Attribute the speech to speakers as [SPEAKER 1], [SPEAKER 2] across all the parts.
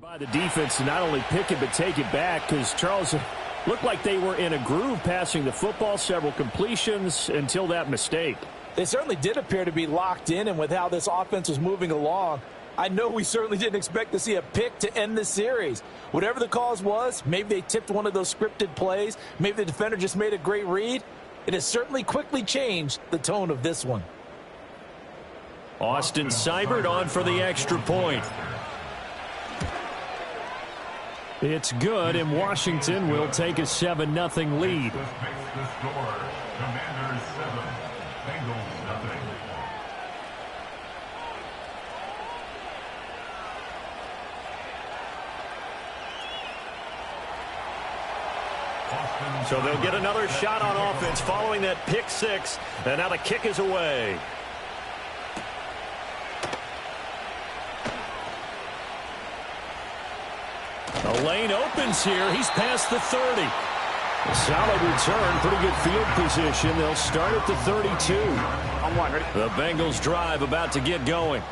[SPEAKER 1] By the defense to not only pick it but take it back, because Charles looked like they were in a groove passing the football, several completions until that mistake.
[SPEAKER 2] They certainly did appear to be locked in, and with how this offense was moving along, I know we certainly didn't expect to see a pick to end the series. Whatever the cause was, maybe they tipped one of those scripted plays, maybe the defender just made a great read. It has certainly quickly changed the tone of this one.
[SPEAKER 1] Austin Seibert on for the extra point. It's good, and Washington will take a 7-0 lead.
[SPEAKER 3] Commanders 7, Bengals nothing.
[SPEAKER 1] So they'll get another shot on offense following that pick six, and now the kick is away. The lane opens here. He's past the 30. A solid return. Pretty good field position. They'll start at the 32. The Bengals drive about to get going.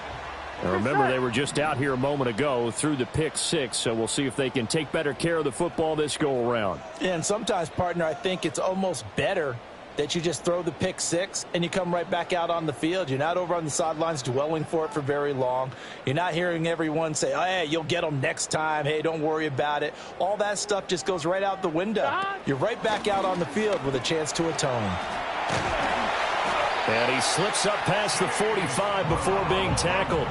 [SPEAKER 1] Now remember, they were just out here a moment ago through the pick six, so we'll see if they can take better care of the football this go around.
[SPEAKER 2] And sometimes, partner, I think it's almost better that you just throw the pick six and you come right back out on the field. You're not over on the sidelines dwelling for it for very long. You're not hearing everyone say, oh, hey, you'll get them next time. Hey, don't worry about it. All that stuff just goes right out the window. You're right back out on the field with a chance to atone.
[SPEAKER 1] And he slips up past the 45 before being tackled.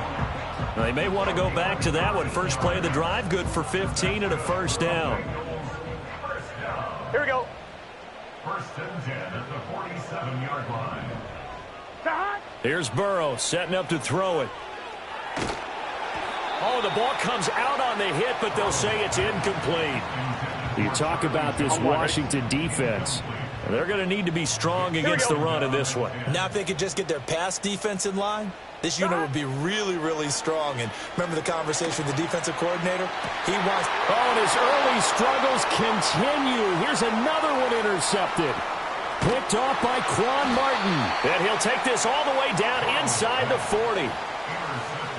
[SPEAKER 1] They may want to go back to that one. First play of the drive, good for 15 and a first down.
[SPEAKER 2] Here we go.
[SPEAKER 3] First and 10 at the 47-yard line.
[SPEAKER 1] Here's Burrow setting up to throw it. Oh, the ball comes out on the hit, but they'll say it's incomplete. You talk about this Washington defense. They're going to need to be strong against the run in this one.
[SPEAKER 2] Now if they could just get their pass defense in line, this unit would be really, really strong. And remember the conversation with the defensive coordinator? He wants...
[SPEAKER 1] Oh, and his early struggles continue. Here's another one intercepted. Picked off by Quan Martin. And he'll take this all the way down inside the 40.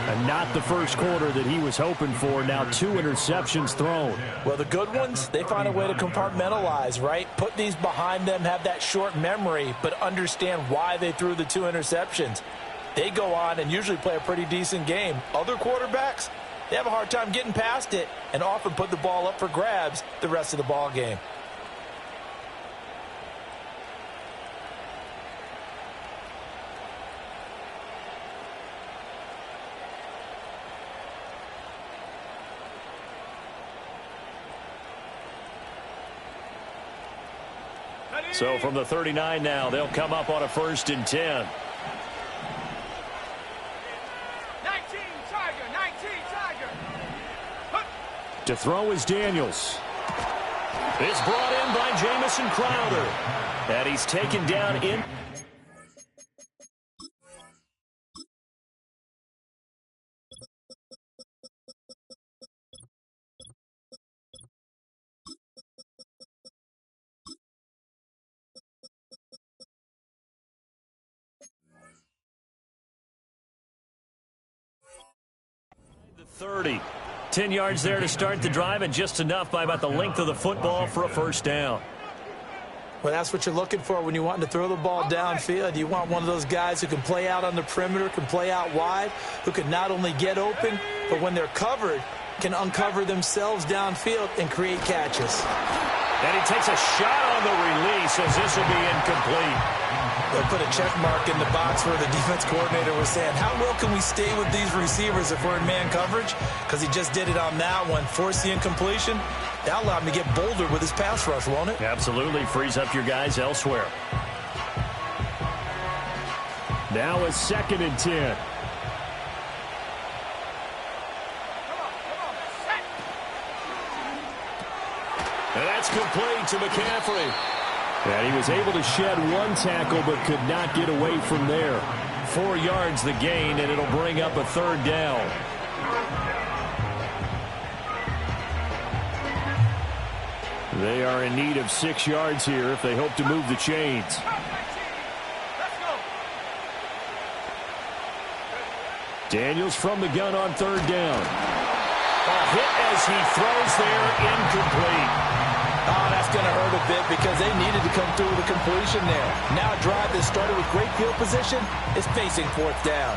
[SPEAKER 1] And not the first quarter that he was hoping for. Now 2 interceptions thrown.
[SPEAKER 2] Well, the good ones, they find a way to compartmentalize, right? Put these behind them, have that short memory, but understand why they threw the 2 interceptions. They go on and usually play a pretty decent game. Other quarterbacks, they have a hard time getting past it and often put the ball up for grabs the rest of the ball game.
[SPEAKER 1] So from the 39 now, they'll come up on a 1st and 10.
[SPEAKER 4] 19 Tiger.
[SPEAKER 1] To throw is Daniels. It's brought in by Jamison Crowder. And he's taken down in. The 30. 10 yards there to start the drive, and just enough by about the length of the football for a first down.
[SPEAKER 2] Well, that's what you're looking for when you want to throw the ball downfield. You want one of those guys who can play out on the perimeter, can play out wide, who can not only get open, but when they're covered, can uncover themselves downfield and create catches.
[SPEAKER 1] And he takes a shot on the release as this will be incomplete.
[SPEAKER 2] They'll put a check mark in the box where the defense coordinator was saying, how well can we stay with these receivers if we're in man coverage? Because he just did it on that one, forced the incompletion. That'll allow him to get bolder with his pass rush, won't it?
[SPEAKER 1] Absolutely. Frees up your guys elsewhere. Now a 2nd and 10. And that's complete to McCaffrey. And he was able to shed 1 tackle but could not get away from there. 4 yards the gain, and it'll bring up a 3rd down. They are in need of 6 yards here if they hope to move the chains. Daniels from the gun on 3rd down. Hit as he throws there, incomplete.
[SPEAKER 2] Oh, that's going to hurt a bit because they needed to come through with a completion there. Now a drive that started with great field position is facing fourth down.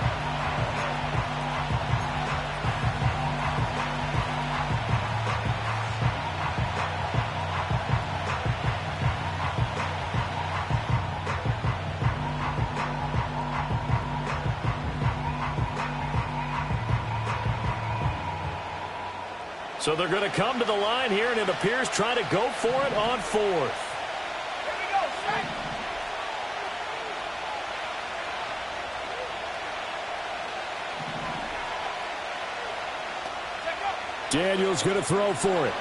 [SPEAKER 1] So they're going to come to the line here, and it appears try to go for it on fourth.
[SPEAKER 4] Here we go, set.
[SPEAKER 1] Daniel's going to throw for it.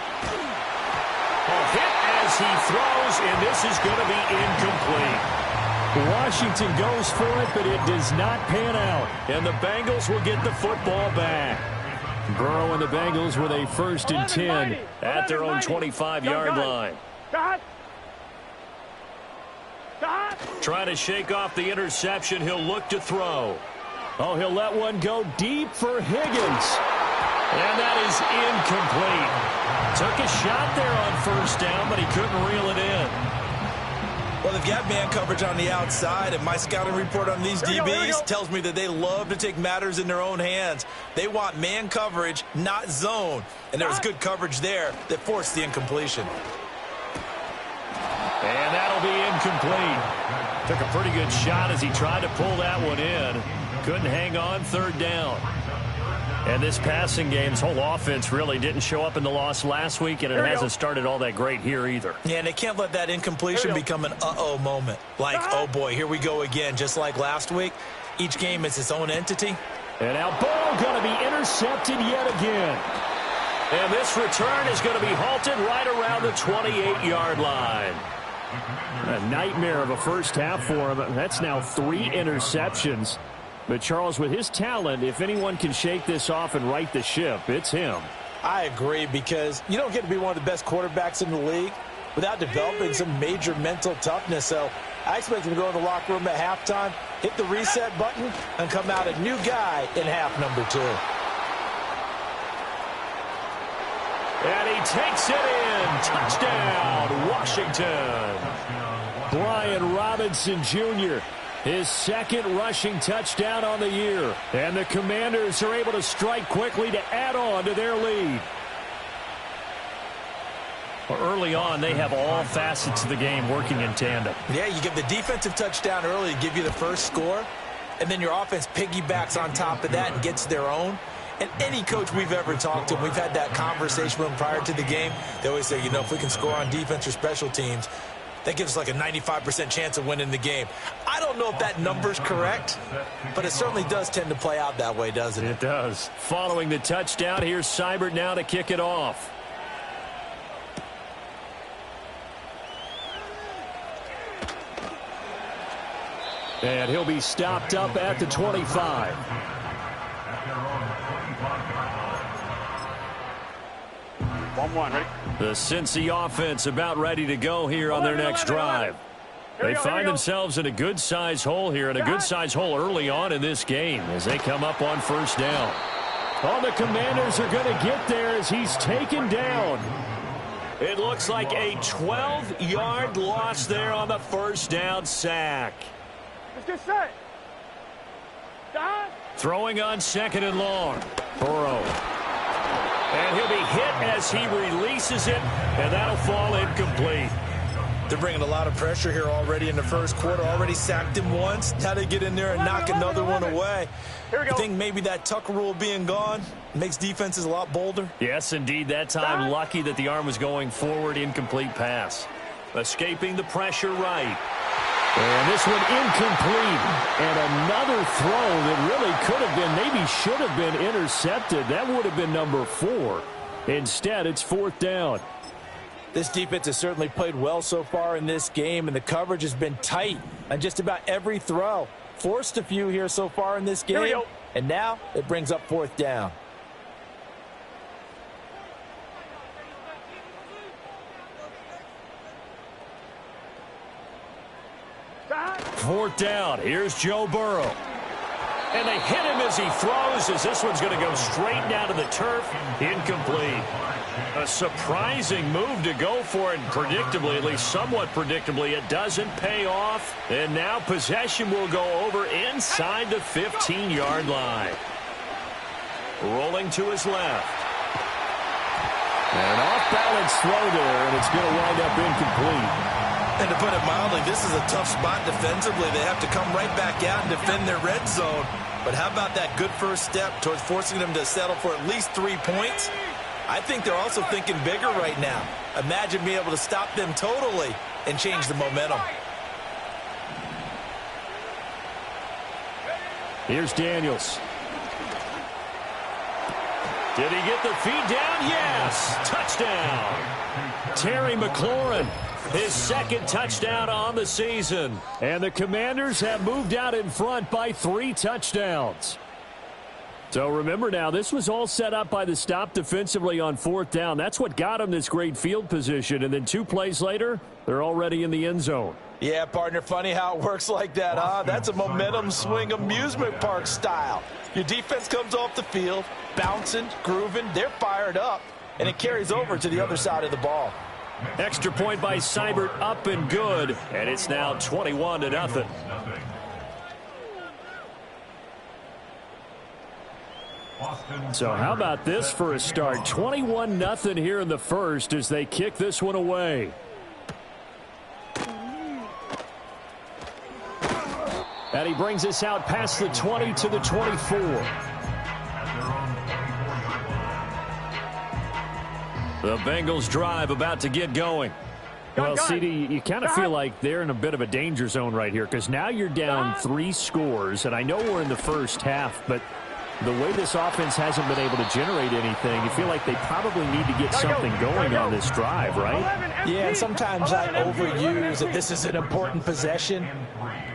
[SPEAKER 1] Hit as he throws, and this is going to be incomplete. Washington goes for it, but it does not pan out, and the Bengals will get the football back. Burrow and the Bengals with a 1st and 10 at their own 25-yard line. Trying to shake off the interception. He'll look to throw. Oh, he'll let one go deep for Higgins. And that is incomplete. Took a shot there on 1st down, but he couldn't reel it in.
[SPEAKER 2] Well, they've got man coverage on the outside, and my scouting report on these DBs tells me that they love to take matters in their own hands. They want man coverage, not zone. And there was good coverage there that forced the incompletion.
[SPEAKER 1] And that'll be incomplete. Took a pretty good shot as he tried to pull that one in. Couldn't hang on 3rd down. And this passing game's whole offense really didn't show up in the loss last week, and it hasn't started all that great here either.
[SPEAKER 2] Yeah, and they can't let that incompletion become an uh-oh moment. Like, oh boy, here we go again, just like last week. Each game is its own entity.
[SPEAKER 1] And now Burrow going to be intercepted yet again. And this return is going to be halted right around the 28-yard line. A nightmare of a first half for him. That's now 3 interceptions. But, Charles, with his talent, if anyone can shake this off and right the ship, it's him.
[SPEAKER 2] I agree, because you don't get to be one of the best quarterbacks in the league without developing some major mental toughness. So I expect him to go in the locker room at halftime, hit the reset button, and come out a new guy in half number 2.
[SPEAKER 1] And he takes it in. Touchdown, Washington. Brian Robinson Jr., his 2nd rushing touchdown on the year. And the Commanders are able to strike quickly to add on to their lead. Well, early on, they have all facets of the game working in tandem.
[SPEAKER 2] Yeah, you give the defensive touchdown early to give you the first score, and then your offense piggybacks on top of that and gets their own. And any coach we've ever talked to, we've had that conversation with them prior to the game, they always say, you know, if we can score on defense or special teams, that gives us like a 95% chance of winning the game. I don't know if that number's correct, but it certainly does tend to play out that way, doesn't it?
[SPEAKER 1] It does. Following the touchdown, here's Seibert now to kick it off. And he'll be stopped up at the 25.
[SPEAKER 4] Ready?
[SPEAKER 1] The Cincy offense about ready to go here on their next drive. They find themselves in a good-sized hole here, and a good-sized hole early on in this game as they come up on 1st down. Oh, the Commanders are going to get there as he's taken down. It looks like a 12-yard loss there on the 1st down sack.
[SPEAKER 4] Let's get set.
[SPEAKER 1] Throwing on 2nd and long. Burrow. And he'll be hit as he releases it, and that'll fall incomplete.
[SPEAKER 2] They're bringing a lot of pressure here already in the first quarter. Already sacked him once. Now they get in there and knock another one away.
[SPEAKER 4] Here we go.
[SPEAKER 2] I think maybe that Tucker rule being gone makes defenses a lot bolder.
[SPEAKER 1] Yes, indeed. That time, lucky that the arm was going forward. Incomplete pass. Escaping the pressure right. And this one incomplete. And another throw that really could have been, maybe should have been intercepted. That would have been number 4. Instead, it's 4th down.
[SPEAKER 2] This defense has certainly played well so far in this game, and the coverage has been tight on just about every throw. Forced a few here so far in this game, and now it brings up 4th down.
[SPEAKER 1] Fourth down. Here's Joe Burrow. And they hit him as he throws, as this one's going to go straight down to the turf. Incomplete. A surprising move to go for it, and predictably, at least somewhat predictably, it doesn't pay off. And now possession will go over inside the 15-yard line. Rolling to his left. And an off-balance throw there, and it's going to wind up incomplete.
[SPEAKER 2] And to put it mildly, this is a tough spot defensively. They have to come right back out and defend their red zone. But how about that good first step towards forcing them to settle for at least 3 points? I think they're also thinking bigger right now. Imagine being able to stop them totally and change the momentum.
[SPEAKER 1] Here's Daniels. Did he get the feed down? Yes! Touchdown! Terry McLaurin, his second touchdown on the season. And the Commanders have moved out in front by 3 touchdowns. So remember now, this was all set up by the stop defensively on 4th down. That's what got them this great field position. And then 2 plays later, they're already in the end zone.
[SPEAKER 2] Yeah, partner, funny how it works like that, huh? That's a momentum swing amusement park style. Your defense comes off the field, bouncing, grooving, they're fired up, and it carries over to the other side of the ball.
[SPEAKER 1] Extra point by Seibert, up and good, and it's now 21-0. So how about this for a start? 21-0 here in the first as they kick this one away. And he brings us out past the 20 to the 24. The Bengals drive about to get going. Well, CD, you kind of feel like they're in a bit of a danger zone right here because now you're down 3 scores, and I know we're in the first half, but the way this offense hasn't been able to generate anything, you feel like they probably need to get something going on this drive, right?
[SPEAKER 2] Yeah, and sometimes I overuse that this is an important possession.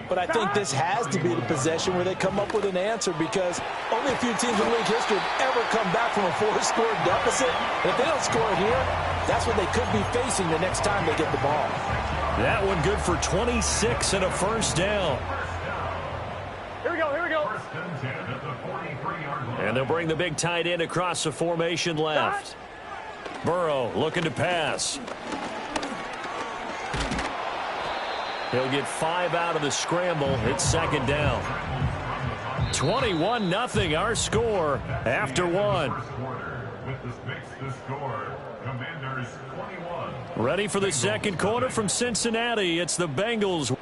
[SPEAKER 2] But I think this has to be the possession where they come up with an answer because only a few teams in league history have ever come back from a 4-score deficit. And if they don't score here, that's what they could be facing the next time they get the ball.
[SPEAKER 1] That one good for 26 and a first down.
[SPEAKER 4] Here we go, here we go.
[SPEAKER 1] And they'll bring the big tight end across the formation left. Burrow looking to pass. He'll get 5 out of the scramble. It's second down. 21-0 our score after 1. Ready for the second quarter from Cincinnati. It's the Bengals.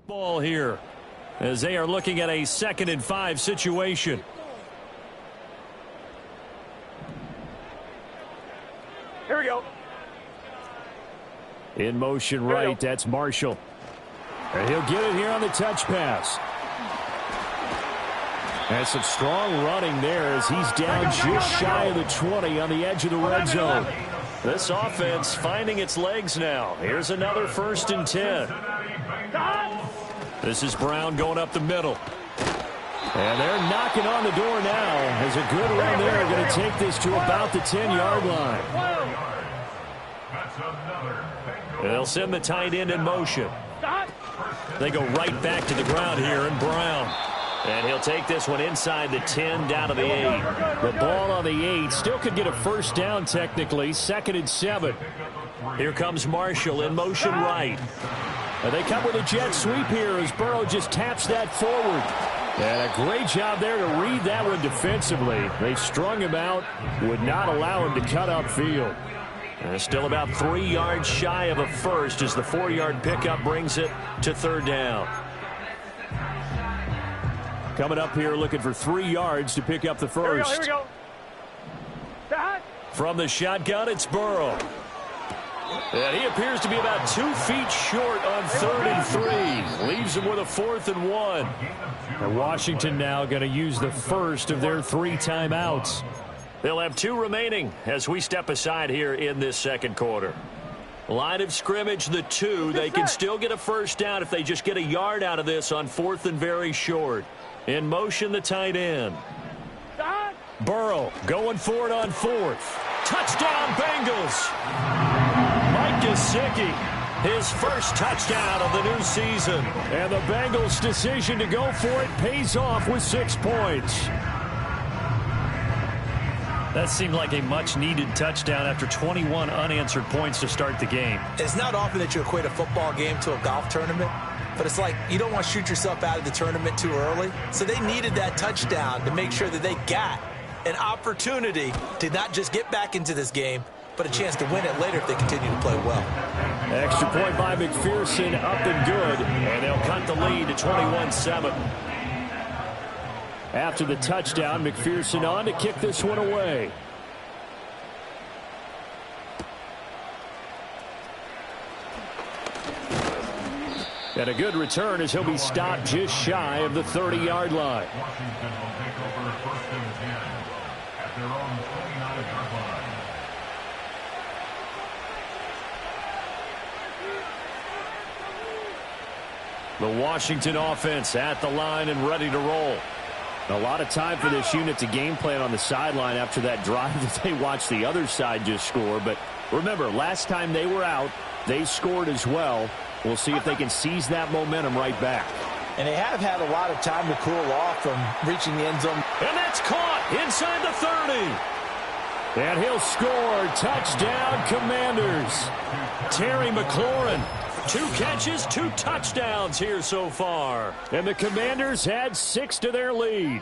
[SPEAKER 1] Ball here as they are looking at a 2nd and 5 situation.
[SPEAKER 4] Here we go.
[SPEAKER 1] In motion right, that's Marshall. And he'll get it here on the touch pass. And some strong running there as he's down just shy of the 20 on the edge of the red zone. This offense finding its legs now. Here's another 1st and 10. This is Brown going up the middle. And they're knocking on the door now as a good run there. Going to take this to about the 10-yard line. They'll send the tight end in motion. They go right back to the ground here, and Brown. And he'll take this one inside the 10 down to the 8. The ball on the 8 still could get a first down technically. 2nd and 7. Here comes Marshall in motion right. And they come with a jet sweep here as Burrow just taps that forward. And a great job there to read that one defensively. They strung him out, would not allow him to cut upfield. And still about 3 yards shy of a first as the 4-yard pickup brings it to 3rd down. Coming up here looking for 3 yards to pick up the first.
[SPEAKER 4] Here we go.
[SPEAKER 1] From the shotgun, it's Burrow. And he appears to be about 2 feet short on 3rd and 3. Leaves him with a 4th and 1. And Washington now going to use the first of their 3 timeouts. They'll have 2 remaining as we step aside here in this second quarter. Line of scrimmage, the 2. They can still get a first down if they just get a yard out of this on 4th and very short. In motion, the tight end. Burrow going for it on 4th. Touchdown, Bengals. Mike Gesicki, his first touchdown of the new season. And the Bengals' decision to go for it pays off with 6 points. That seemed like a much-needed touchdown after 21 unanswered points to start the game.
[SPEAKER 2] It's not often that you equate a football game to a golf tournament, but it's like you don't want to shoot yourself out of the tournament too early. So they needed that touchdown to make sure that they got an opportunity to not just get back into this game, but a chance to win it later if they continue to play well.
[SPEAKER 1] Extra point by McPherson, up and good, and they'll cut the lead to 21-7. After the touchdown, McPherson on to kick this one away. And a good return as he'll be stopped just shy of the 30-yard line.
[SPEAKER 3] Washington will take over 1st and 10 at their own 29-yard line.
[SPEAKER 1] The Washington offense at the line and ready to roll. A lot of time for this unit to game plan on the sideline after that drive that they watched the other side just score. But remember, last time they were out, they scored as well. We'll see if they can seize that momentum right back.
[SPEAKER 2] And they have had a lot of time to cool off from reaching the end zone.
[SPEAKER 1] And that's caught inside the 30. And he'll score. Touchdown, Commanders. Terry McLaurin. 2 catches, 2 touchdowns here so far. And the Commanders had 6 to their lead.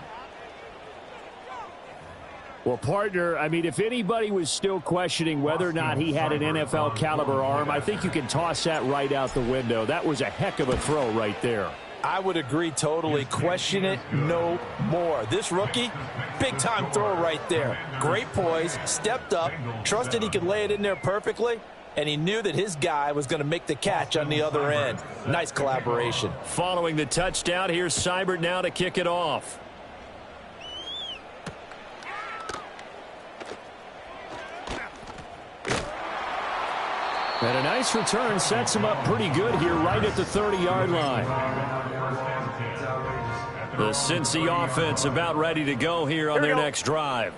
[SPEAKER 1] Well, partner, I mean, if anybody was still questioning whether or not he had an NFL caliber arm, I think you can toss that right out the window. That was a heck of a throw right there.
[SPEAKER 2] I would agree totally. Question it no more. This rookie, big-time throw right there. Great poise, stepped up, trusted he could lay it in there perfectly, and he knew that his guy was going to make the catch on the other end. Nice collaboration.
[SPEAKER 1] Following the touchdown, here's Seibert now to kick it off. And a nice return sets him up pretty good here right at the 30-yard line. The Cincy offense about ready to go here on their next drive.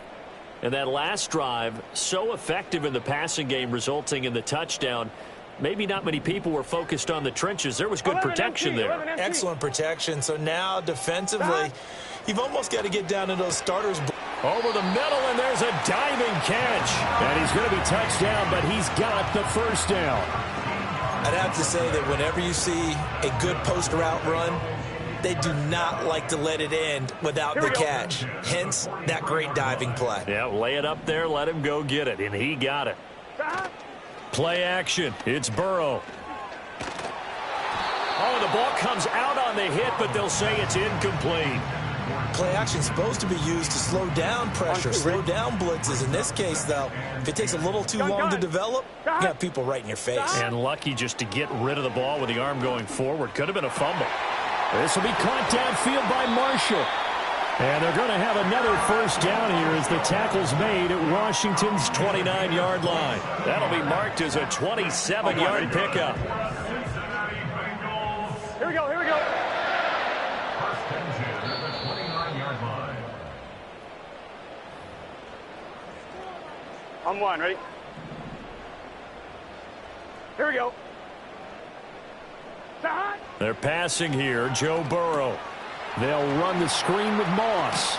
[SPEAKER 1] And that last drive, so effective in the passing game, resulting in the touchdown. Maybe not many people were focused on the trenches. There was good protection there.
[SPEAKER 2] Excellent protection. So now defensively, you've almost got to get down to those starters.
[SPEAKER 1] Over the middle, and there's a diving catch. And he's going to be touched down, but he's got the first down.
[SPEAKER 2] I'd have to say that whenever you see a good post route run, they do not like to let it end without the catch. Hence, that great diving play.
[SPEAKER 1] Yeah, lay it up there, let him go get it, and he got it. Play action. It's Burrow. Oh, the ball comes out on the hit, but they'll say it's incomplete.
[SPEAKER 2] Play action is supposed to be used to slow down pressure, slow down blitzes. In this case, though, if it takes a little too long to develop, you got people right in your face.
[SPEAKER 1] And lucky just to get rid of the ball with the arm going forward. Could have been a fumble. This will be caught downfield by Marshall. And they're going to have another first down here as the tackle's made at Washington's 29-yard line. That'll be marked as a 27-yard pickup.
[SPEAKER 4] Here we go, here we go.
[SPEAKER 3] First and 10 at the 29-yard line.
[SPEAKER 4] On 1, ready? Here we go.
[SPEAKER 1] They're passing here, Joe Burrow. They'll run the screen with Moss.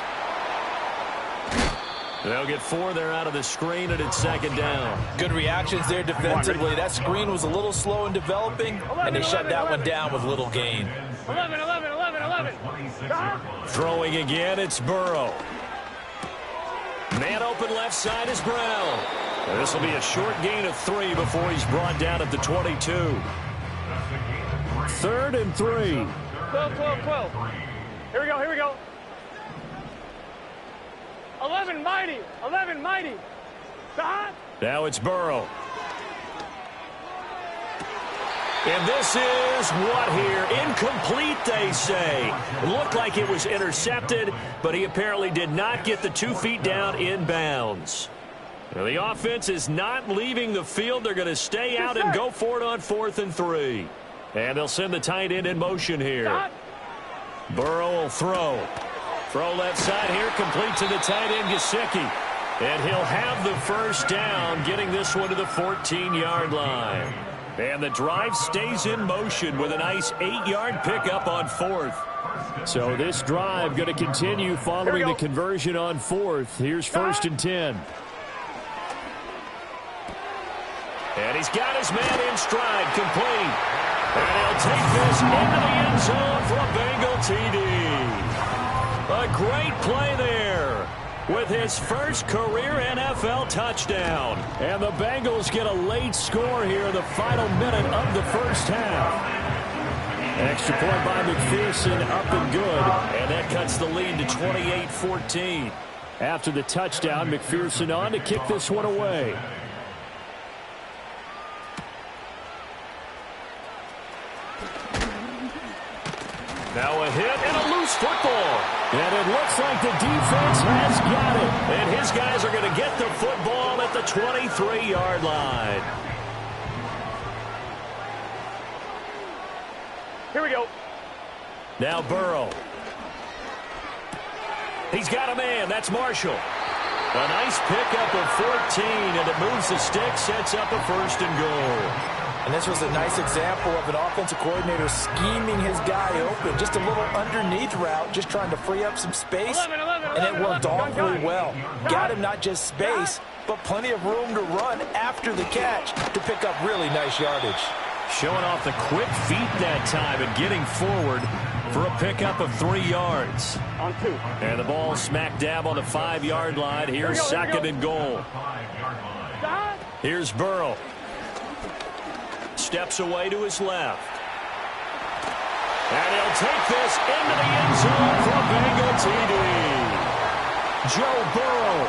[SPEAKER 1] They'll get 4 there out of the screen, and it's second down.
[SPEAKER 2] Good reactions there defensively. That screen was a little slow in developing, and they shut that one down with little gain.
[SPEAKER 4] 11.
[SPEAKER 1] Throwing again, it's Burrow. Man open left side is Brown. This will be a short gain of 3 before he's brought down at the 22. 3rd and 3.
[SPEAKER 4] 12. Here we go. 11 mighty.
[SPEAKER 1] Now it's Burrow. And this is what here? Incomplete, they say. It looked like it was intercepted, but he apparently did not get the 2 feet down in bounds. Well, the offense is not leaving the field. They're going to stay out and go for it on 4th and 3. And they'll send the tight end in motion here. Burrow will throw. Throw left side here, complete to the tight end, Gesicki. And he'll have the first down, getting this one to the 14-yard line. And the drive stays in motion with a nice 8-yard pickup on 4th. So this drive going to continue following the conversion on 4th. Here's 1st and 10. And he's got his man in stride, complete. And he'll take this into the end zone for a Bengal TD. A great play there with his first career NFL touchdown. And the Bengals get a late score here in the final minute of the first half. Extra point by McPherson, up and good. And that cuts the lead to 28-14. After the touchdown, McPherson on to kick this one away. Now a hit and a loose football. And it looks like the defense has got it. And his guys are going to get the football at the 23-yard line.
[SPEAKER 4] Here we go.
[SPEAKER 1] Now Burrow. He's got a man. That's Marshall. A nice pickup of 14, and it moves the stick, sets up a 1st and goal.
[SPEAKER 2] And this was a nice example of an offensive coordinator scheming his guy open. Just a little underneath route, just trying to free up some space.
[SPEAKER 4] 11,
[SPEAKER 2] and it worked awfully well. Got him not just space, but plenty of room to run after the catch to pick up really nice yardage.
[SPEAKER 1] Showing off the quick feet that time and getting forward for a pickup of 3 yards.
[SPEAKER 4] On 2.
[SPEAKER 1] And the ball smack dab on the 5-yard line. Here's 2nd and goal. Here's Burrow. Steps away to his left. And he'll take this into the end zone for a Bengal TD. Joe Burrow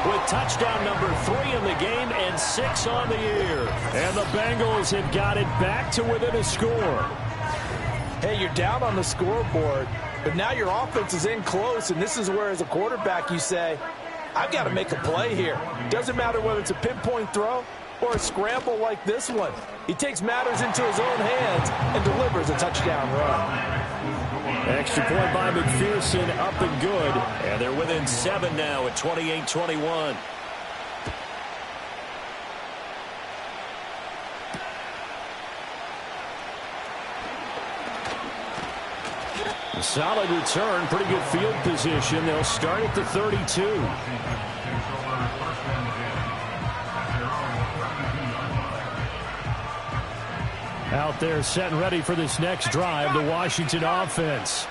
[SPEAKER 1] with touchdown number 3 in the game and 6 on the year. And the Bengals have got it back to within a score.
[SPEAKER 2] Hey, you're down on the scoreboard, but now your offense is in close, and this is where, as a quarterback, you say, I've got to make a play here. Doesn't matter whether it's a pinpoint throw or a scramble like this one. He takes matters into his own hands and delivers a touchdown run.
[SPEAKER 1] Extra point by McPherson, up and good. And they're within 7 now at 28-21. Solid return, pretty good field position. They'll start at the 32. Out there set and ready for this next drive, the Washington offense.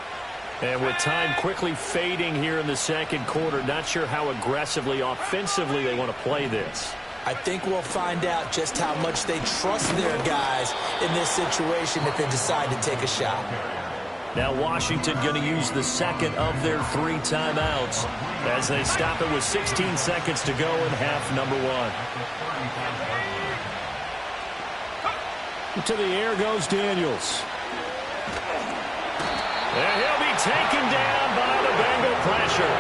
[SPEAKER 1] And with time quickly fading here in the second quarter, not sure how aggressively, offensively they want to play this.
[SPEAKER 2] I think we'll find out just how much they trust their guys in this situation if they decide to take a shot.
[SPEAKER 1] Now Washington going to use the second of their 3 timeouts as they stop it with 16 seconds to go in half number 1. To the air goes Daniels. And he'll be taken down by the Bengal pressure.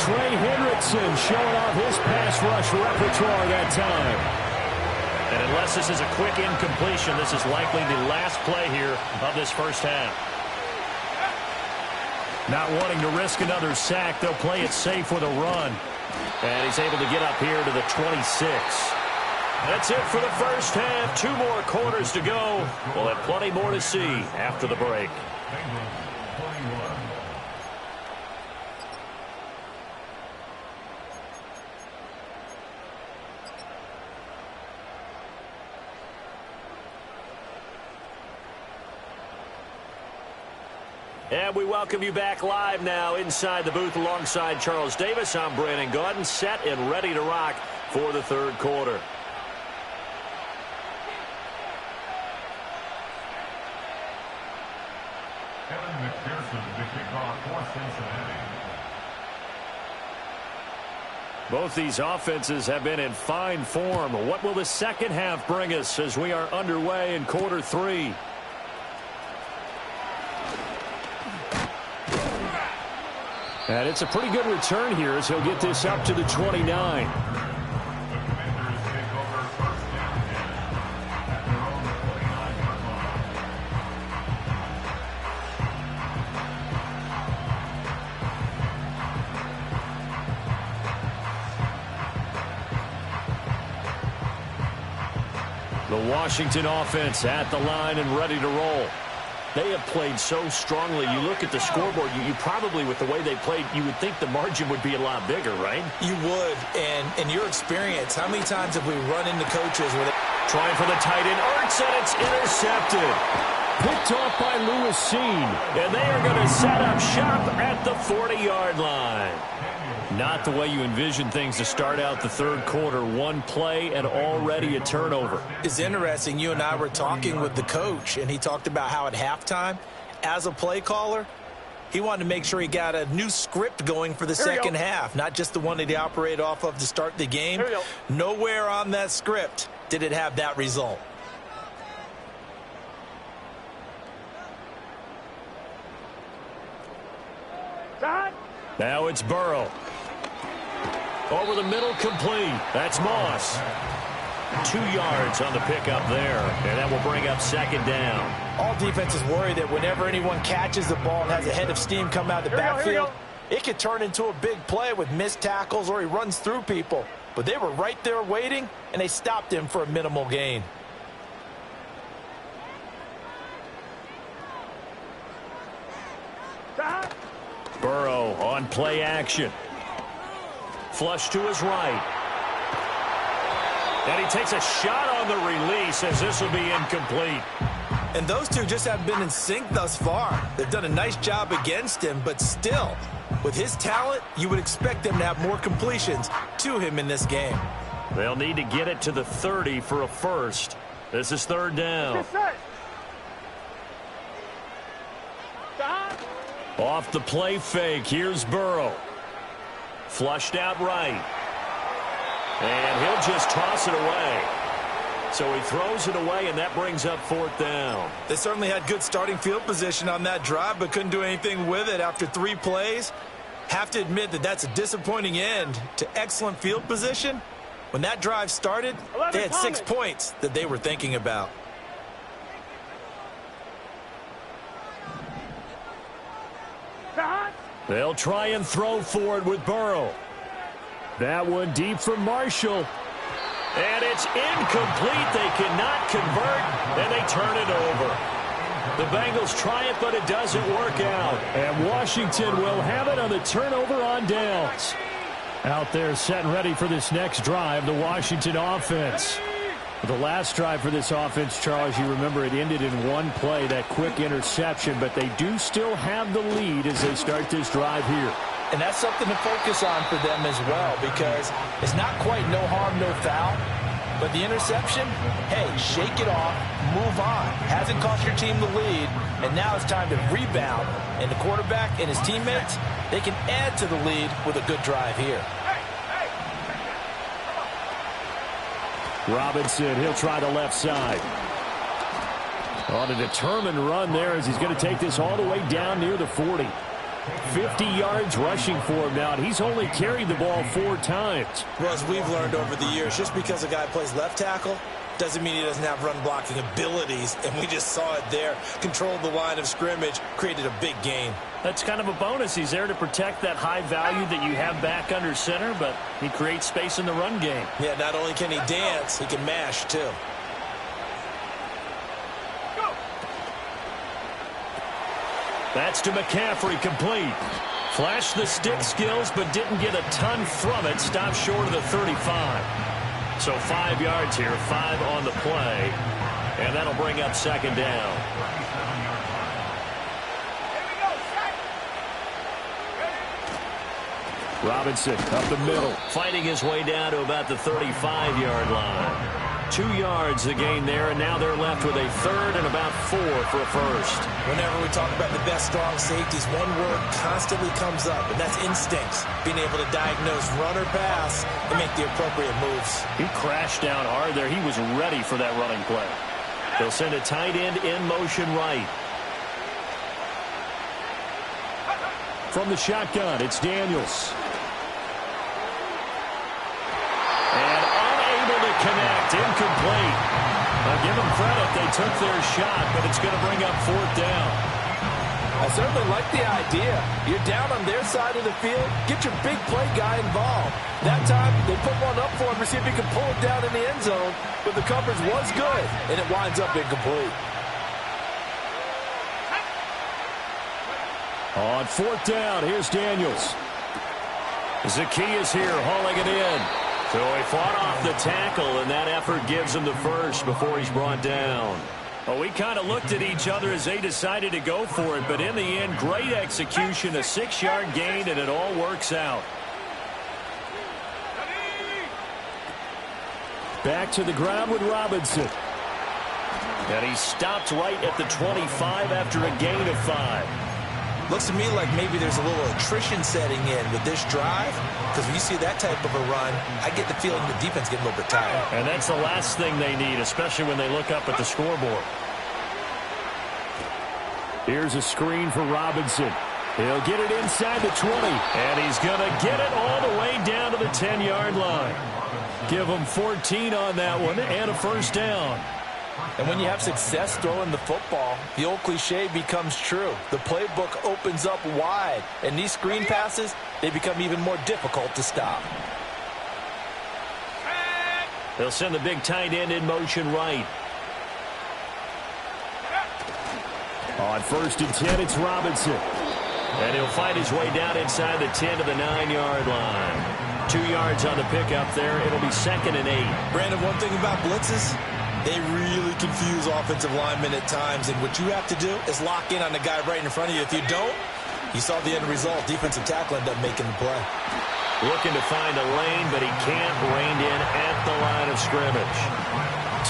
[SPEAKER 1] Trey Hendrickson showing off his pass rush repertoire that time. And unless this is a quick incompletion, this is likely the last play here of this first half. Not wanting to risk another sack, they'll play it safe with a run. And he's able to get up here to the 26. That's it for the first half. 2 more quarters to go. We'll have plenty more to see after the break. And we welcome you back live now inside the booth alongside Charles Davis. I'm Brandon Gaudin, set and ready to rock for the third quarter. Both these offenses have been in fine form. What will the second half bring us as we are underway in quarter 3? And it's a pretty good return here as he'll get this up to the 29. The Washington offense at the line and ready to roll. They have played so strongly. You look at the scoreboard, you probably, with the way they played, you would think the margin would be a lot bigger, right?
[SPEAKER 2] You would. And in your experience, how many times have we run into coaches where they...
[SPEAKER 1] Trying for the tight end, Ertz, and it's intercepted. Picked off by Lewis Seen. And they are going to set up shop at the 40-yard line. Not the way you envision things to start out the third quarter. One play and already a turnover.
[SPEAKER 2] It's interesting. You and I were talking with the coach, and he talked about how at halftime, as a play caller, he wanted to make sure he got a new script going for the second half, not just the one that he operated off of to start the game. Nowhere on that script did it have that result.
[SPEAKER 1] Now it's Burrow. Over the middle, complete. That's Moss. 2 yards on the pickup there, and that will bring up second down.
[SPEAKER 2] All defenses worry that whenever anyone catches the ball and has a head of steam come out of the backfield, it could turn into a big play with missed tackles or he runs through people. But they were right there waiting, and they stopped him for a minimal gain.
[SPEAKER 1] Burrow on play action. Flush to his right. And he takes a shot on the release as this will be incomplete.
[SPEAKER 2] And those two just haven't been in sync thus far. They've done a nice job against him, but still, with his talent, you would expect them to have more completions to him in this game.
[SPEAKER 1] They'll need to get it to the 30 for a first. This is third down. Off the play fake, here's Burrow. Flushed out right. And he'll just toss it away. So he throws it away, and that brings up fourth down.
[SPEAKER 2] They certainly had good starting field position on that drive, but couldn't do anything with it after 3 plays. Have to admit that that's a disappointing end to excellent field position. When that drive started, they had 6 points that they were thinking about.
[SPEAKER 1] They'll try and throw for it with Burrow. That one deep for Marshall. And it's incomplete. They cannot convert, and they turn it over. The Bengals try it, but it doesn't work out. And Washington will have it on the turnover on downs. Out there set and ready for this next drive, the Washington offense. The last drive for this offense, Charles, you remember it ended in 1 play, that quick interception, but they do still have the lead as they start this drive here.
[SPEAKER 2] And that's something to focus on for them as well, because it's not quite no harm, no foul. But the interception, hey, shake it off, move on. Hasn't cost your team the lead, and now it's time to rebound. And the quarterback and his teammates, they can add to the lead with a good drive here.
[SPEAKER 1] Robinson, he'll try the left side. On a determined run there as he's going to take this all the way down near the 40. 50 yards rushing for him now, and he's only carried the ball 4 times.
[SPEAKER 2] Well, as we've learned over the years, just because a guy plays left tackle doesn't mean he doesn't have run blocking abilities, and we just saw it there. Controlled the line of scrimmage, created a big gain.
[SPEAKER 1] That's kind of a bonus. He's there to protect that high value that you have back under center, but he creates space in the run game.
[SPEAKER 2] Yeah, not only can he dance, he can mash too.
[SPEAKER 1] That's to McCaffrey, complete. Flashed the stick skills, but didn't get a ton from it. Stopped short of the 35. So 5 yards here, 5 on the play. And that'll bring up second down. Robinson up the middle, fighting his way down to about the 35-yard line. 2 yards the gain there, and now they're left with a third and about 4 for a first.
[SPEAKER 2] Whenever we talk about the best strong safeties, one word constantly comes up, and that's instincts. Being able to diagnose run or pass and make the appropriate moves.
[SPEAKER 1] He crashed down hard there. He was ready for that running play. They'll send a tight end in motion right. From the shotgun, it's Daniels. And unable to connect, incomplete. Give them credit, they took their shot, but it's going to bring up 4th down.
[SPEAKER 2] I certainly like the idea. You're down on their side of the field. Get your big play guy involved. That time, they put one up for him to see if he can pull it down in the end zone. But the coverage was good, and it winds up incomplete.
[SPEAKER 1] On 4th down, here's Daniels. Zacchaeus here, hauling it in. So he fought off the tackle, and that effort gives him the first before he's brought down. Well, we kind of looked at each other as they decided to go for it, but in the end, great execution, a 6-yard gain, and it all works out. Back to the ground with Robinson. And he stopped right at the 25 after a gain of 5.
[SPEAKER 2] Looks to me like maybe there's a little attrition setting in with this drive, because when you see that type of a run, I get the feeling the defense getting a little bit tired.
[SPEAKER 1] And that's the last thing they need, especially when they look up at the scoreboard. Here's a screen for Robinson. He'll get it inside the 20, and he's going to get it all the way down to the 10-yard line. Give him 14 on that one and a 1st down.
[SPEAKER 2] And when you have success throwing the football, the old cliche becomes true. The playbook opens up wide, and these screen passes, they become even more difficult to stop.
[SPEAKER 1] They'll send the big tight end in motion right. On 1st and 10, it's Robinson. And he'll fight his way down inside the 10 to the 9-yard line. 2 yards on the pickup there. It'll be 2nd and 8.
[SPEAKER 2] Brandon, one thing about blitzes, they really confuse offensive linemen at times, and what you have to do is lock in on the guy right in front of you. If you don't, you saw the end result. Defensive tackle ended up making the play.
[SPEAKER 1] Looking to find a lane, but he can't rein in at the line of scrimmage.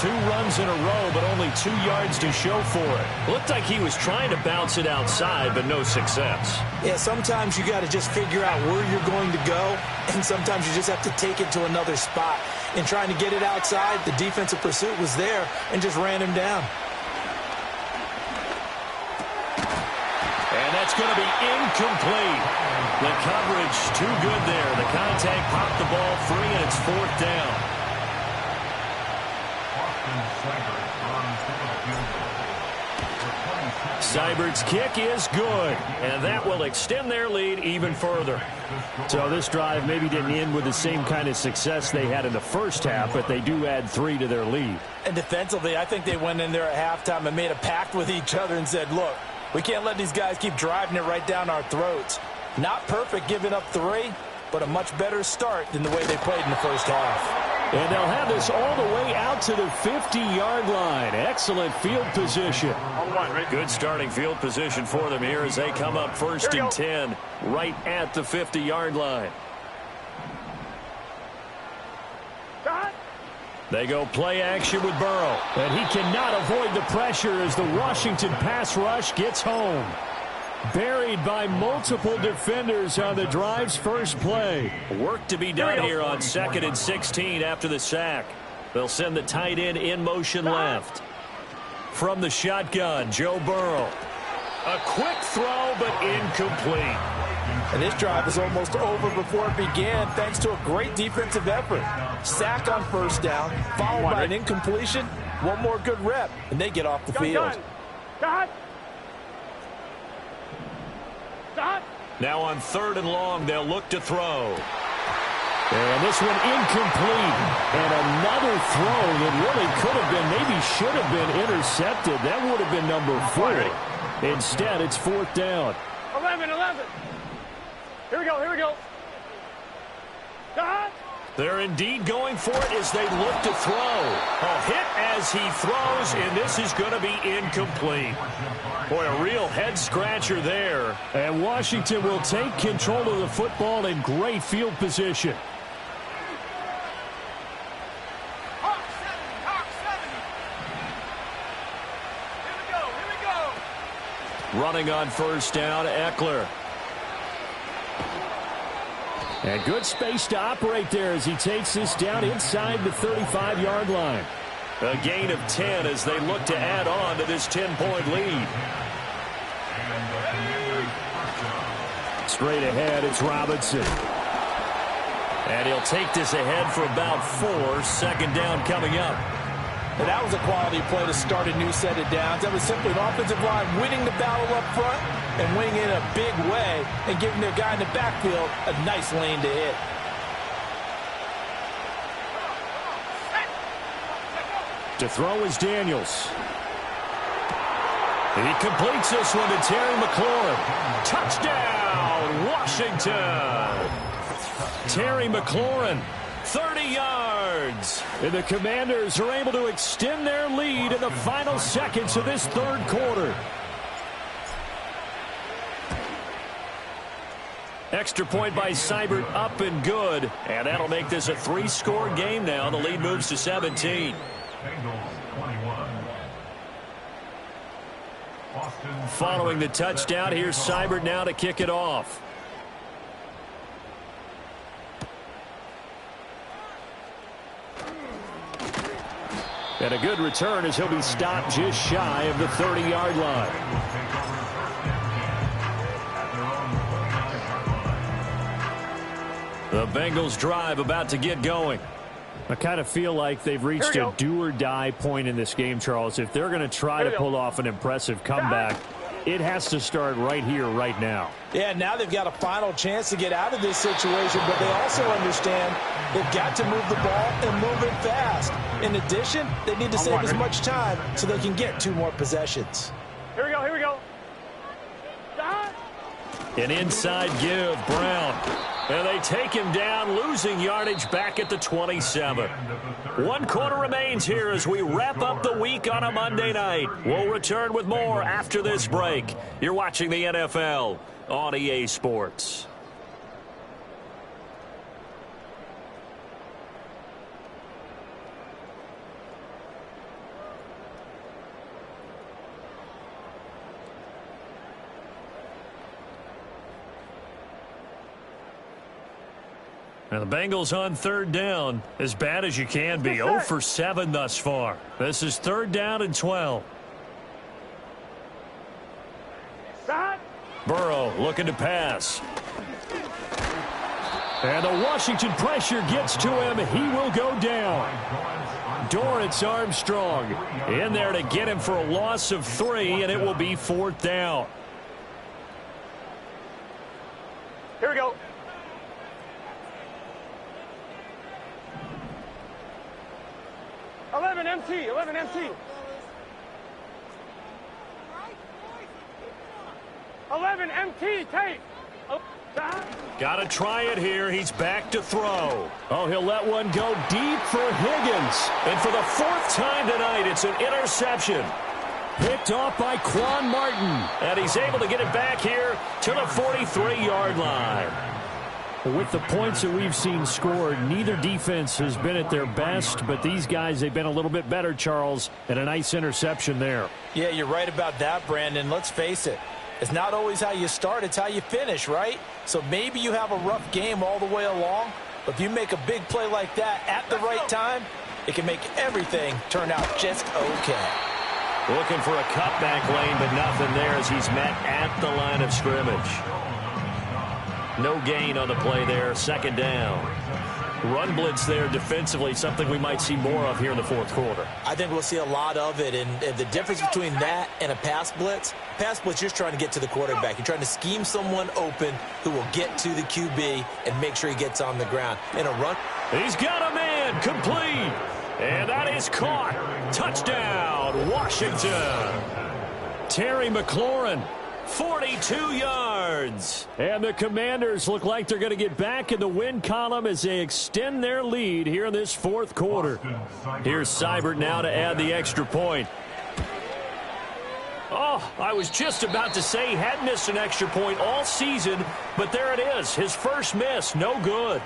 [SPEAKER 1] 2 runs in a row, but only 2 yards to show for it. Looked like he was trying to bounce it outside, but no success.
[SPEAKER 2] Yeah, sometimes you got to just figure out where you're going to go, and sometimes you just have to take it to another spot. In trying to get it outside, the defensive pursuit was there and just ran him down.
[SPEAKER 1] And that's going to be incomplete. The coverage too good there. The contact popped the ball free, and it's 4th down. Seibert's kick is good, and that will extend their lead even further. So this drive maybe didn't end with the same kind of success they had in the first half, but they do add 3 to their lead.
[SPEAKER 2] And defensively, I think they went in there at halftime and made a pact with each other and said, look, we can't let these guys keep driving it right down our throats. Not perfect giving up 3, but a much better start than the way they played in the first half.
[SPEAKER 1] And they'll have this all the way out to the 50-yard line. Excellent field position. Good starting field position for them here as they come up 1st and 10 right at the 50-yard line. They go play action with Burrow. And he cannot avoid the pressure as the Washington pass rush gets home. Buried by multiple defenders on the drive's first play. Work to be done here on 2nd and 16 after the sack. They'll send the tight end in motion left. From the shotgun, Joe Burrow. A quick throw, but incomplete.
[SPEAKER 2] And this drive is almost over before it began thanks to a great defensive effort. Sack on 1st down, followed by an incompletion. One more good rep, and they get off the field.
[SPEAKER 1] Now on 3rd and long, they'll look to throw. And this one incomplete. And another throw that really could have been, maybe should have been intercepted. That would have been number 4. Instead, it's 4th down.
[SPEAKER 4] 11. Here we go.
[SPEAKER 1] They're indeed going for it as they look to throw. A hit as he throws, and this is going to be incomplete. Boy, a real head-scratcher there. And Washington will take control of the football in great field position.
[SPEAKER 4] Here we go.
[SPEAKER 1] Running on 1st down, Eckler. And good space to operate there as he takes this down inside the 35-yard line. A gain of 10 as they look to add on to this 10-point lead. Straight ahead, it's Robinson. And he'll take this ahead for about 4. Second down coming up.
[SPEAKER 2] And that was a quality play to start a new set of downs. That was simply an offensive line winning the battle up front and winning it in a big way and giving their guy in the backfield a nice lane to hit.
[SPEAKER 1] To throw is Daniels. He completes this one to Terry McLaurin. Touchdown, Washington. Terry McLaurin, 30 yards. And the Commanders are able to extend their lead in the final seconds of this third quarter. Extra point by Seibert, up and good. And that'll make this a 3-score game now. The lead moves to 17. Following the touchdown, here's Seibert now to kick it off. And a good return as he'll be stopped just shy of the 30-yard line. The Bengals drive about to get going. I kind of feel like they've reached a do-or-die point in this game, Charles. If they're going to try to pull off an impressive comeback, it has to start right here, right now.
[SPEAKER 2] Yeah, now they've got a final chance to get out of this situation, but they also understand they've got to move the ball and move it fast. In addition, they need to save as much time so they can get 2 more possessions.
[SPEAKER 4] Here we go, here we go.
[SPEAKER 1] An inside give, Brown. And they take him down, losing yardage back at the 27. 1 quarter remains here as we wrap up the week on a Monday night. We'll return with more after this break. You're watching the NFL on EA Sports. Now the Bengals on third down, as bad as you can be. 0 for 7 thus far. This is 3rd down and 12. Burrow looking to pass. And the Washington pressure gets to him. He will go down. Dorrance Armstrong in there to get him for a loss of 3, and it will be 4th down.
[SPEAKER 4] Here we go. MT, 11 MT. 11 MT, tape.
[SPEAKER 1] Got to try it here. He's back to throw. Oh, he'll let one go deep for Higgins. And for the 4th time tonight, it's an interception. Picked off by Quan Martin. And he's able to get it back here to the 43-yard line. With the points that we've seen scored, neither defense has been at their best, but these guys, they've been a little bit better, Charles, and a nice interception there.
[SPEAKER 2] Yeah, you're right about that, Brandon. Let's face it. It's not always how you start, it's how you finish, right? So maybe you have a rough game all the way along, but if you make a big play like that at the right time, it can make everything turn out just okay.
[SPEAKER 1] Looking for a cutback lane, but nothing there as he's met at the line of scrimmage. No gain on the play there, 2nd down. Run blitz there defensively, something we might see more of here in the 4th quarter.
[SPEAKER 2] I think we'll see a lot of it, and the difference between that and a pass blitz, you're just trying to get to the quarterback. You're trying to scheme someone open who will get to the QB and make sure he gets on the ground. In a run,
[SPEAKER 1] he's got a man, complete, and that is caught. Touchdown, Washington. Terry McLaurin, 42 yards. And the Commanders look like they're going to get back in the win column as they extend their lead here in this 4th quarter. Here's Seibert now to add the extra point. Oh, I was just about to say he had missed an extra point all season, but there it is. His first miss, no good.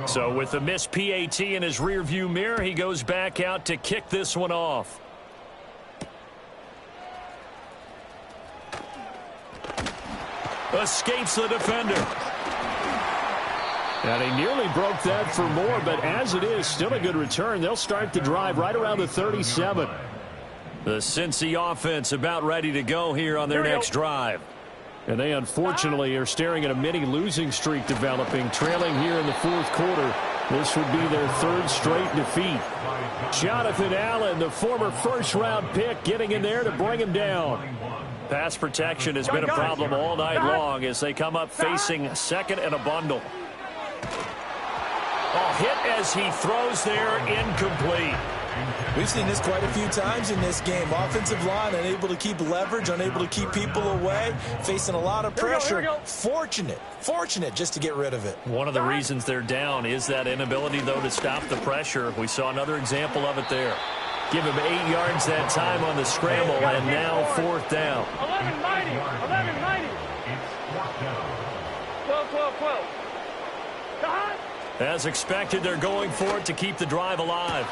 [SPEAKER 1] So with the missed PAT in his rearview mirror, he goes back out to kick this one off. Escapes the defender. And he nearly broke that for more, but as it is, still a good return. They'll start the drive right around the 37. The Cincy offense about ready to go here on their next drive. And they unfortunately are staring at a mini losing streak developing, trailing here in the fourth quarter. This would be their third straight defeat. Jonathan Allen, the former first-round pick, getting in there to bring him down. Pass protection has been a problem all night long as they come up facing second and a bundle. Hit as he throws there, incomplete.
[SPEAKER 2] We've seen this quite a few times in this game. Offensive line unable to keep leverage, unable to keep people away, facing a lot of pressure.
[SPEAKER 4] Here we go.
[SPEAKER 2] Fortunate just to get rid of it.
[SPEAKER 1] One of the reasons they're down is that inability, though, to stop the pressure. We saw another example of it there. Give him 8 yards that time on the scramble, and now fourth down.
[SPEAKER 4] 11-90. 11-90.
[SPEAKER 3] It's fourth down.
[SPEAKER 4] 12.
[SPEAKER 1] As expected, they're going for it to keep the drive alive.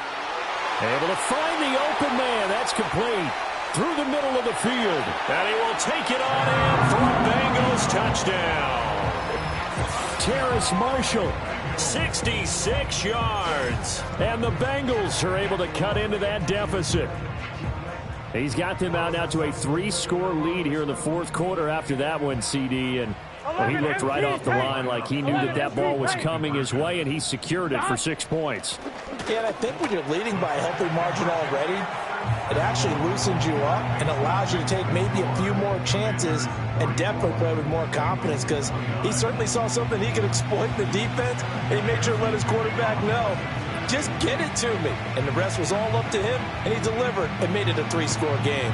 [SPEAKER 1] Able to find the open man. That's complete. Through the middle of the field. And he will take it on in for a Bengals touchdown. Terrace Marshall, 66 yards. And the Bengals are able to cut into that deficit. He's got them out now to a 3-score lead here in the fourth quarter after that one, CD. And well, he looked right off the line like he knew that ball was coming his way, and he secured it for 6 points.
[SPEAKER 2] Yeah, and I think when you're leading by a healthy margin already, it actually loosens you up and allows you to take maybe a few more chances and definitely play with more confidence, because he certainly saw something he could exploit in the defense, and he made sure to let his quarterback know, just get it to me. And the rest was all up to him, and he delivered and made it a 3-score game.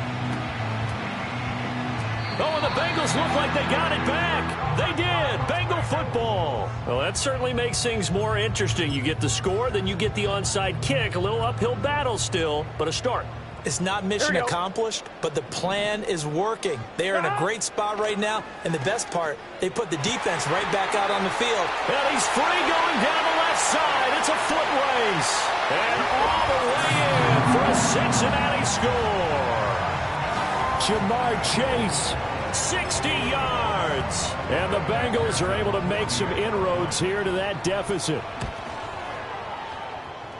[SPEAKER 1] Oh, and the Bengals look like they got it back. They did. Bengal football. Well, that certainly makes things more interesting. You get the score, then you get the onside kick. A little uphill battle still, but a start.
[SPEAKER 2] It's not mission accomplished, but the plan is working. They are in a great spot right now, and the best part, they put the defense right back out on the field.
[SPEAKER 1] And he's free going down the left side. It's a foot race. And all the way in for a Cincinnati score. Jamar Chase, 60 yards. And the Bengals are able to make some inroads here to that deficit.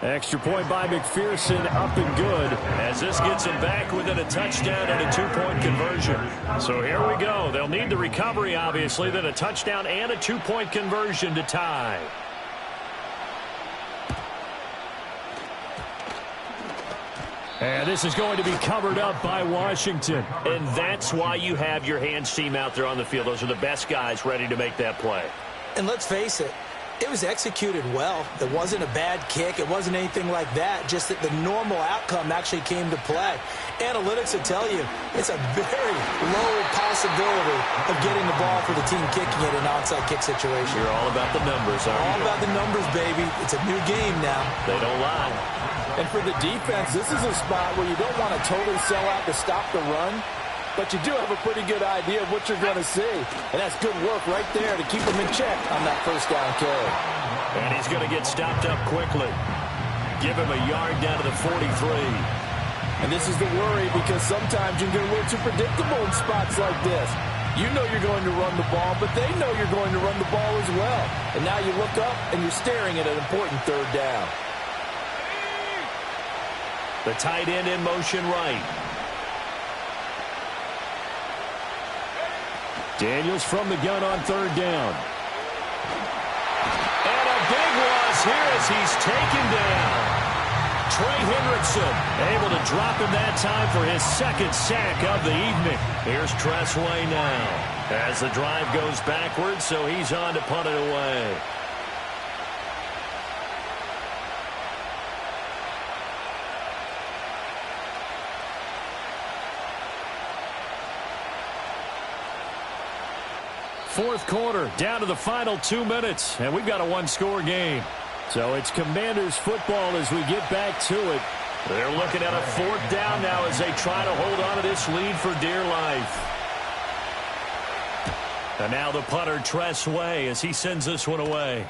[SPEAKER 1] Extra point by McPherson, up and good, as this gets them back within a touchdown and a 2-point conversion. So here we go. They'll need the recovery, obviously, then a touchdown and a 2-point conversion to tie. And this is going to be covered up by Washington. And that's why you have your hands team out there on the field. Those are the best guys ready to make that play.
[SPEAKER 2] And let's face it, it was executed well. It wasn't a bad kick. It wasn't anything like that. Just that the normal outcome actually came to play. Analytics will tell you it's a very low possibility of getting the ball for the team kicking it in an onside kick situation.
[SPEAKER 1] You're all about the numbers, aren't you?
[SPEAKER 2] All about the numbers, baby. It's a new game now.
[SPEAKER 1] They don't lie.
[SPEAKER 5] And for the defense, this is a spot where you don't want to totally sell out to stop the run, but you do have a pretty good idea of what you're going to see. And that's good work right there to keep them in check on that first down carry.
[SPEAKER 1] And he's going to get stopped up quickly. Give him a yard down to the 43.
[SPEAKER 5] And this is the worry, because sometimes you can get a little too predictable in spots like this. You know you're going to run the ball, but they know you're going to run the ball as well. And now you look up and you're staring at an important third down.
[SPEAKER 1] The tight end in motion right. Daniels from the gun on third down. And a big loss here as he's taken down. Trey Hendrickson able to drop him that time for his second sack of the evening. Here's Tressway now as the drive goes backwards, so he's on to punt it away. Fourth quarter, down to the final 2 minutes, and we've got a one-score game. So it's Commanders football as we get back to it. They're looking at a fourth down now as they try to hold on to this lead for dear life. And now the punter, Tressway, as he sends this one away.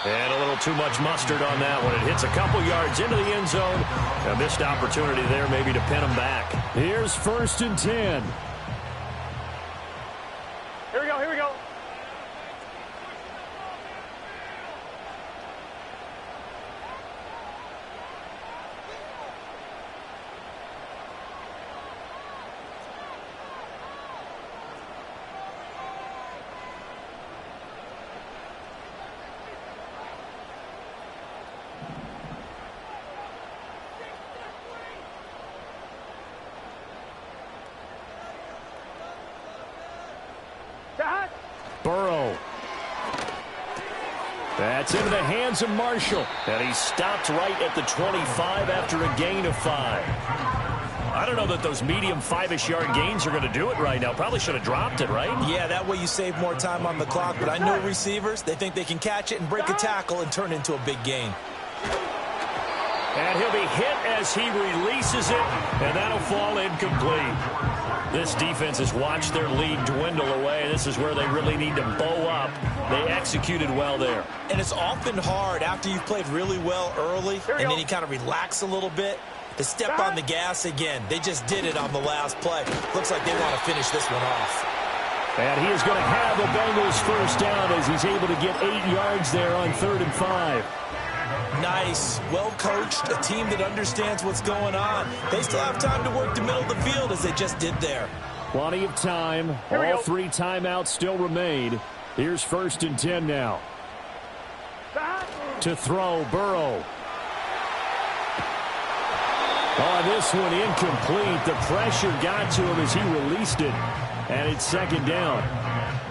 [SPEAKER 1] And a little too much mustard on that one. It hits a couple yards into the end zone. A missed opportunity there maybe to pin him back. Here's 1st and 10.
[SPEAKER 4] Here we go. Here we go.
[SPEAKER 1] That's into the hands of Marshall. And he stopped right at the 25 after a gain of 5. I don't know that those medium 5-ish yard gains are going to do it right now. Probably should have dropped it, right?
[SPEAKER 2] Yeah, that way you save more time on the clock. But I know receivers, they think they can catch it and break a tackle and turn it into a big gain.
[SPEAKER 1] And he'll be hit as he releases it, and that'll fall incomplete. This defense has watched their lead dwindle away. This is where they really need to bow up. They executed well there.
[SPEAKER 2] And it's often hard after you've played really well early, and then you kind of relax a little bit, to step on the gas again. They just did it on the last play. Looks like they want to finish this one off.
[SPEAKER 1] And he is going to have the Bengals first down as he's able to get 8 yards there on 3rd and 5.
[SPEAKER 2] Nice. Well coached. A team that understands what's going on. They still have time to work the middle of the field as they just did there.
[SPEAKER 1] Plenty of time. All 3 timeouts still remain. Here's 1st and 10 now. To throw, Burrow. Oh, this one incomplete. The pressure got to him as he released it. And it's 2nd down.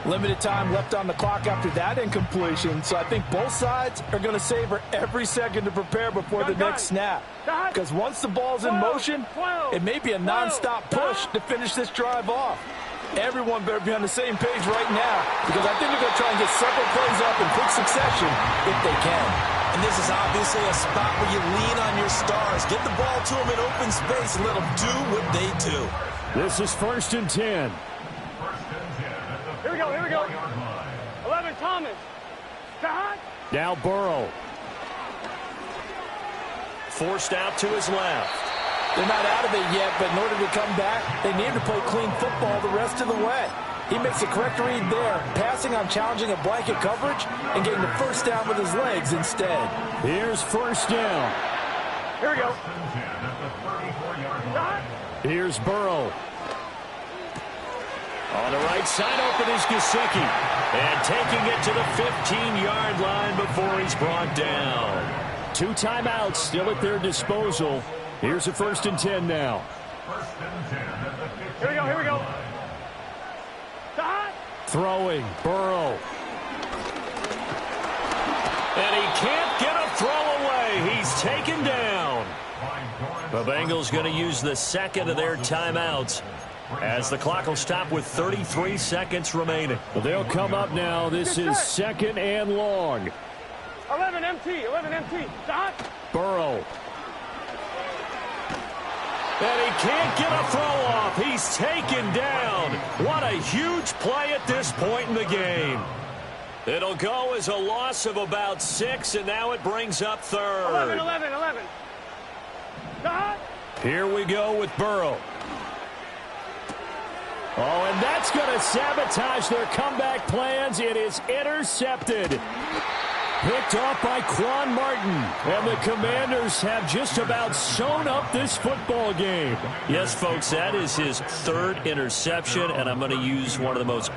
[SPEAKER 5] Limited time left on the clock after that incompletion, so I think both sides are going to savor every second to prepare before the next snap. Because once the ball's in motion, it may be a nonstop push to finish this drive off. Everyone better be on the same page right now, because I think they're going to try and get several plays up in quick succession if they can.
[SPEAKER 2] And this is obviously a spot where you lean on your stars. Get the ball to them in open space and let them do what they do.
[SPEAKER 1] This is 1st and 10.
[SPEAKER 4] Here we go, here we go. 11, Thomas.
[SPEAKER 1] Now Burrow. Forced out to his left.
[SPEAKER 5] They're not out of it yet, but in order to come back, they need to play clean football the rest of the way. He makes a correct read there, passing on challenging a blanket coverage and getting the first down with his legs instead.
[SPEAKER 1] Here's 1st down.
[SPEAKER 4] Here we go.
[SPEAKER 1] Here's Burrow. On the right side, open is Gesicki. And taking it to the 15-yard line before he's brought down. 2 timeouts still at their disposal. Here's a 1st and 10 now.
[SPEAKER 4] Here we go, here we go.
[SPEAKER 1] Throwing, Burrow. And he can't get a throw away. He's taken down. The Bengals going to use the 2nd of their timeouts as the clock will stop with 33 seconds remaining. They'll come up now. This is 2nd and long.
[SPEAKER 4] 11 MT, 11 MT.
[SPEAKER 1] Burrow. And he can't get a throw off. He's taken down. What a huge play at this point in the game. It'll go as a loss of about 6, and now it brings up 3rd.
[SPEAKER 4] 11, 11, 11.
[SPEAKER 1] Here we go with Burrow. Oh, and that's going to sabotage their comeback plans. It is intercepted. Picked off by Quan Martin. And the Commanders have just about sewn up this football game. Yes, folks, that is his 3rd interception, and I'm going to use one of the most